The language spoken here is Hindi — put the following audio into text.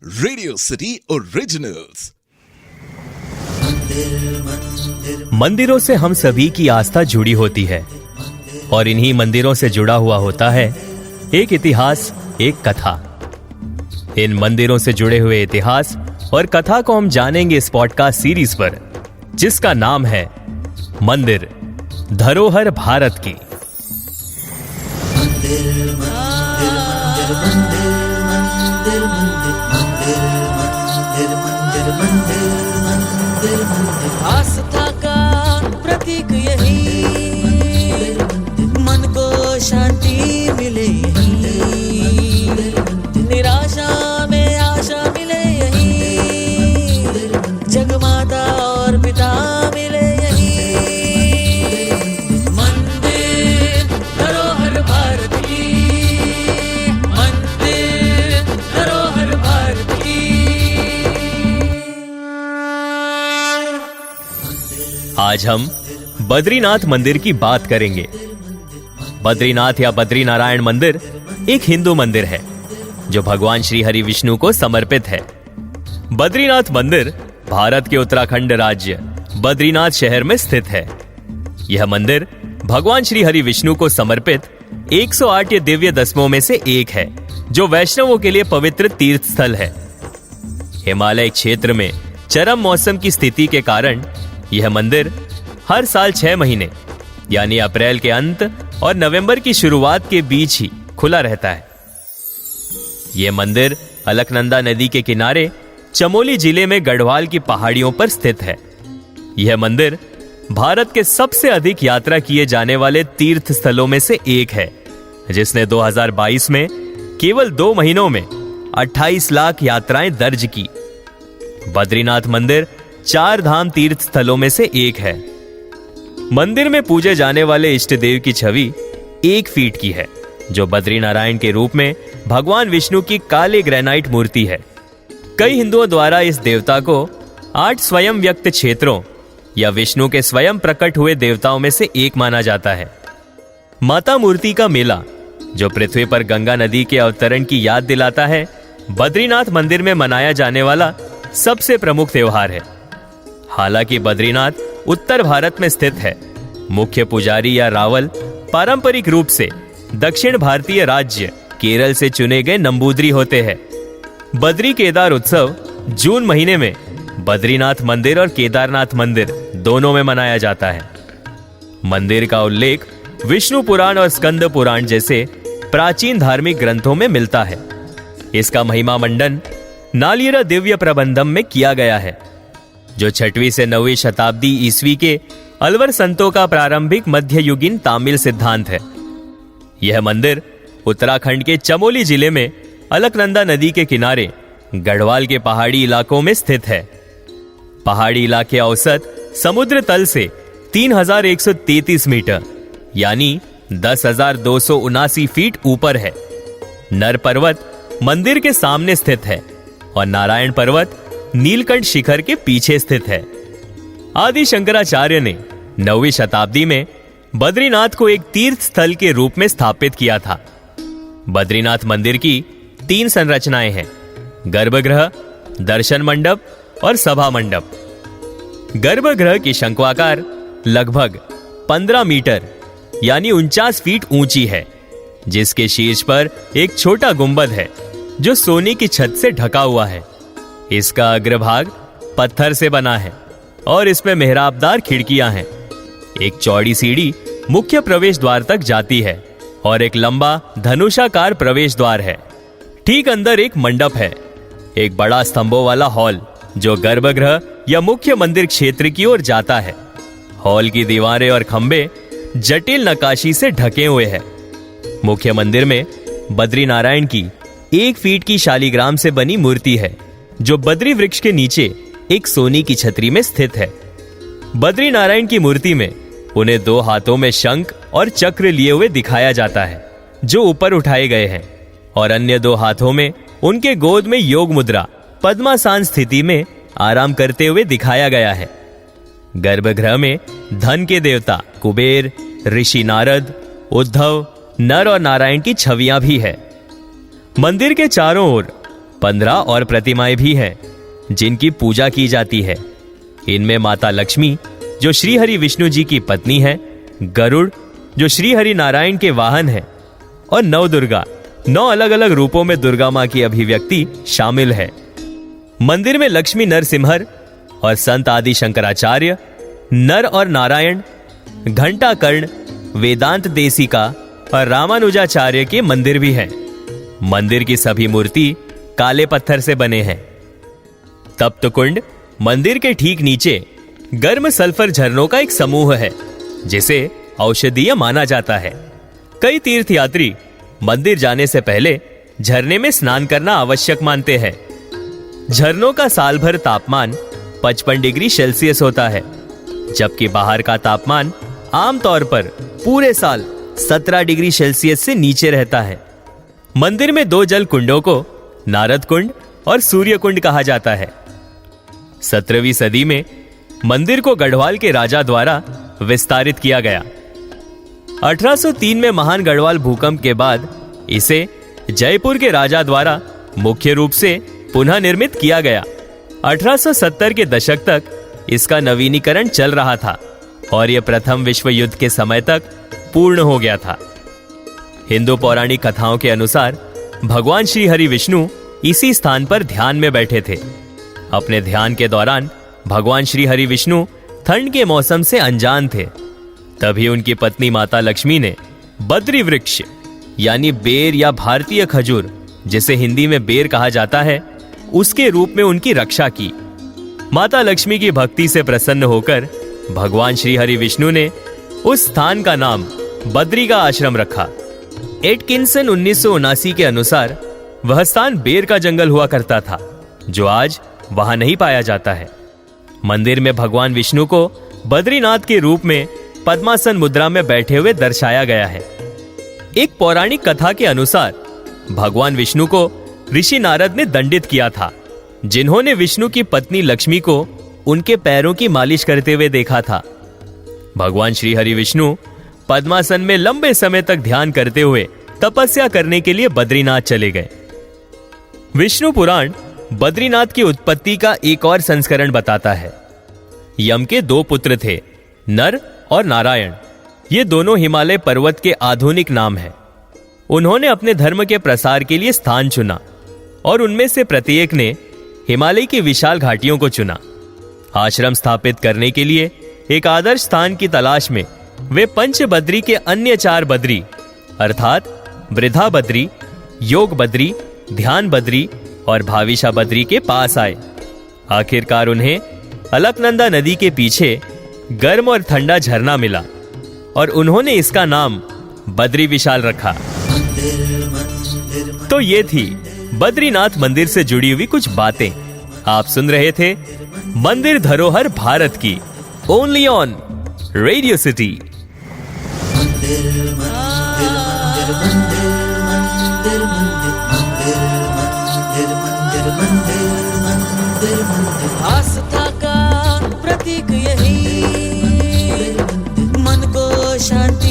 Radio city originals. मंदिरों से हम सभी की आस्था जुड़ी होती है और इन्हीं मंदिरों से जुड़ा हुआ होता है एक इतिहास, एक कथा। इन मंदिरों से जुड़े हुए इतिहास और कथा को हम जानेंगे इस पॉडकास्ट सीरीज पर, जिसका नाम है मंदिर धरोहर भारत की। आस्था का प्रतीक यही, मन को शांति मिले यही, निराशा में आशा मिले यही, जगमाता और पिता मिले यही। मंदिर धरोहर भारत की, मंदिर धरोहर भारत की। आज हम बद्रीनाथ मंदिर की बात करेंगे। बद्रीनाथ या बद्रीनारायण मंदिर एक हिंदू मंदिर है जो भगवान श्री हरि विष्णु को समर्पित है। बद्रीनाथ मंदिर भारत के उत्तराखंड राज्य बद्रीनाथ शहर में स्थित है। यह मंदिर भगवान श्री हरि विष्णु को समर्पित 108 दिव्य दसमों में से एक है, जो वैष्णवों के लिए पवित्र तीर्थ स्थल है। हिमालय क्षेत्र में चरम मौसम की स्थिति के कारण यह मंदिर हर साल 6 महीने यानी अप्रैल के अंत और नवंबर की शुरुआत के बीच ही खुला रहता है। यह मंदिर अलकनंदा नदी के किनारे चमोली जिले में गढ़वाल की पहाड़ियों पर स्थित है। यह मंदिर भारत के सबसे अधिक यात्रा किए जाने वाले तीर्थ स्थलों में से एक है, जिसने 2022 में केवल 2 महीनों में 28 लाख यात्राएं दर्ज की। बद्रीनाथ मंदिर 4 धाम तीर्थ स्थलों में से एक है। मंदिर में पूजे जाने वाले इष्ट देव की छवि 1 फीट की है, जो बद्रीनारायण के रूप में भगवान विष्णु की काले ग्रेनाइट मूर्ति है। कई हिंदुओं द्वारा इस देवता को 8 स्वयं व्यक्त क्षेत्रों या विष्णु के स्वयं प्रकट हुए देवताओं में से एक माना जाता है। माता मूर्ति का मेला, जो पृथ्वी पर गंगा नदी के अवतरण की याद दिलाता है, बद्रीनाथ मंदिर में मनाया जाने वाला सबसे प्रमुख त्योहार है। हालांकि बद्रीनाथ उत्तर भारत में स्थित है, मुख्य पुजारी या रावल पारंपरिक रूप से दक्षिण भारतीय राज्य केरल से चुने गए नंबूदरी होते हैं। बद्री केदार उत्सव जून महीने में बद्रीनाथ मंदिर और केदारनाथ मंदिर दोनों में मनाया जाता है। मंदिर का उल्लेख विष्णु पुराण और स्कंद पुराण जैसे प्राचीन धार्मिक ग्रंथों में मिलता है। इसका महिमा मंडन नालियर दिव्य प्रबंधम में किया गया है, जो 6वीं से 9वीं शताब्दी ईस्वी के अलवर संतों का प्रारंभिक मध्ययुगीन तामिल सिद्धांत है। यह मंदिर उत्तराखंड के चमोली जिले में अलकनंदा नदी के किनारे गढ़वाल के पहाड़ी इलाकों में स्थित है। पहाड़ी इलाके औसत समुद्र तल से 3133 मीटर यानी 10,279 फीट ऊपर है। नर पर्वत मंदिर के सामने स्थित है और नारायण पर्वत नीलकंठ शिखर के पीछे स्थित है। आदि शंकराचार्य ने 9वीं शताब्दी में बद्रीनाथ को एक तीर्थ स्थल के रूप में स्थापित किया था। बद्रीनाथ मंदिर की 3 संरचनाएं हैं: गर्भगृह, दर्शन मंडप और सभा मंडप। गर्भगृह की शंक्वाकार लगभग 15 मीटर यानी 49 फीट ऊंची है, जिसके शीर्ष पर एक छोटा गुंबद है जो सोने की छत से ढका हुआ है। इसका अग्रभाग पत्थर से बना है और इसमें मेहराबदार खिड़कियां हैं। एक चौड़ी सीढ़ी मुख्य प्रवेश द्वार तक जाती है और एक लंबा धनुषाकार प्रवेश द्वार है। ठीक अंदर एक मंडप है, एक बड़ा स्तंभों वाला हॉल जो गर्भगृह या मुख्य मंदिर क्षेत्र की ओर जाता है। हॉल की दीवारें और खंभे जटिल नक्काशी से ढके हुए हैं। मुख्य मंदिर में बद्रीनारायण की 1 फीट की शालिग्राम से बनी मूर्ति है, जो बद्री वृक्ष के नीचे एक सोने की छतरी में स्थित है। बद्रीनारायण की मूर्ति में उन्हें 2 हाथों में शंख और चक्र लिए हुए दिखाया जाता है, जो ऊपर उठाए गए हैं, और अन्य 2 हाथों में उनके गोद में योग मुद्रा पद्मासन स्थिति में आराम करते हुए दिखाया गया है। गर्भगृह में धन के देवता कुबेर, ऋषि नारद, उद्धव, नर और नारायण की छवियां भी है। मंदिर के चारों ओर 15 और प्रतिमाएं भी हैं जिनकी पूजा की जाती है। इनमें माता लक्ष्मी जो श्री हरि विष्णु जी की पत्नी है, गरुड़ जो श्री हरि नारायण के वाहन है, और 9 दुर्गा, 9 अलग अलग रूपों में दुर्गा मां की अभिव्यक्ति शामिल है। मंदिर में लक्ष्मी नरसिम्हर और संत आदि शंकराचार्य, नर और नारायण, घंटा कर्ण, वेदांत देसिका और रामानुजाचार्य के मंदिर भी हैं। मंदिर की सभी मूर्ति काले पत्थर से बने हैं। तप्त कुंड मंदिर के ठीक नीचे गर्म सल्फर झरनों का एक समूह है जिसे औषधीय माना जाता है। कई तीर्थयात्री मंदिर जाने से पहले झरने में स्नान करना आवश्यक मानते हैं। झरनों का साल भर तापमान 55 डिग्री सेल्सियस होता है, जबकि बाहर का तापमान आमतौर पर पूरे साल 17 डिग्री सेल्सियस से नीचे रहता है। मंदिर में 2 जल कुंडों को नारद कुंड और सूर्य कुंड कहा जाता है। 17वीं सदी में मंदिर को गढ़वाल के राजा द्वारा विस्तारित किया गया। 1803 में महान गढ़वाल भूकंप के बाद इसे जयपुर के राजा द्वारा मुख्य रूप से पुनः निर्मित किया गया। 1870 के दशक तक इसका नवीनीकरण चल रहा था और यह प्रथम विश्व युद्ध के समय तक पूर्ण हो गया था। हिंदू पौराणिक कथाओं के अनुसार भगवान श्री हरि विष्णु इसी स्थान पर ध्यान में बैठे थे। अपने ध्यान के दौरान भगवान श्री हरि विष्णु ठंड के मौसम से अनजान थे। तभी उनकी पत्नी माता लक्ष्मी ने बद्री वृक्ष यानी बेर या भारतीय खजूर, जिसे हिंदी में बेर कहा जाता है, उसके रूप में उनकी रक्षा की। माता लक्ष्मी की भक्ति से प्रसन्न होकर भगवान श्री हरि विष्णु ने उस स्थान का नाम बद्री का आश्रम रखा। एटकिंसन 1979 के अनुसार वह स्थान बेर का जंगल हुआ करता था, जो आज वहां नहीं पाया जाता है। मंदिर में भगवान विष्णु को बद्रीनाथ के रूप में पद्मासन मुद्रा में बैठे हुए दर्शाया गया है। एक पौराणिक कथा के अनुसार भगवान विष्णु को ऋषि नारद ने दंडित किया था, जिन्होंने विष्णु की पत्नी लक्ष्मी को उनके पैरों की मालिश करते हुए देखा था। भगवान श्री हरि विष्णु पद्मासन में लंबे समय तक ध्यान करते हुए तपस्या करने के लिए बद्रीनाथ चले गए। विष्णु पुराण बद्रीनाथ की उत्पत्ति का एक और संस्करण बताता है। यम के 2 पुत्र थे, नर और नारायण। ये दोनों हिमालय पर्वत के आधुनिक नाम हैं। उन्होंने अपने धर्म के प्रसार के लिए स्थान चुना और उनमें से प्रत्येक ने हिमालय की विशाल घाटियों को चुना। आश्रम स्थापित करने के लिए एक आदर्श स्थान की तलाश में वे पंच बद्री के अन्य 4 बद्री अर्थात वृद्धा बद्री, योग बद्री, ध्यान बद्री और भाविशा बद्री के पास आए। आखिरकार उन्हें अलकनंदा नदी के पीछे गर्म और ठंडा झरना मिला और उन्होंने इसका नाम बद्री विशाल रखा। तो ये थी बद्रीनाथ मंदिर से जुड़ी हुई कुछ बातें। आप सुन रहे थे मंदिर धरोहर भारत की, ओनली ऑन रेडियो सिटी। आस्था का प्रतीक यही, मन को शांति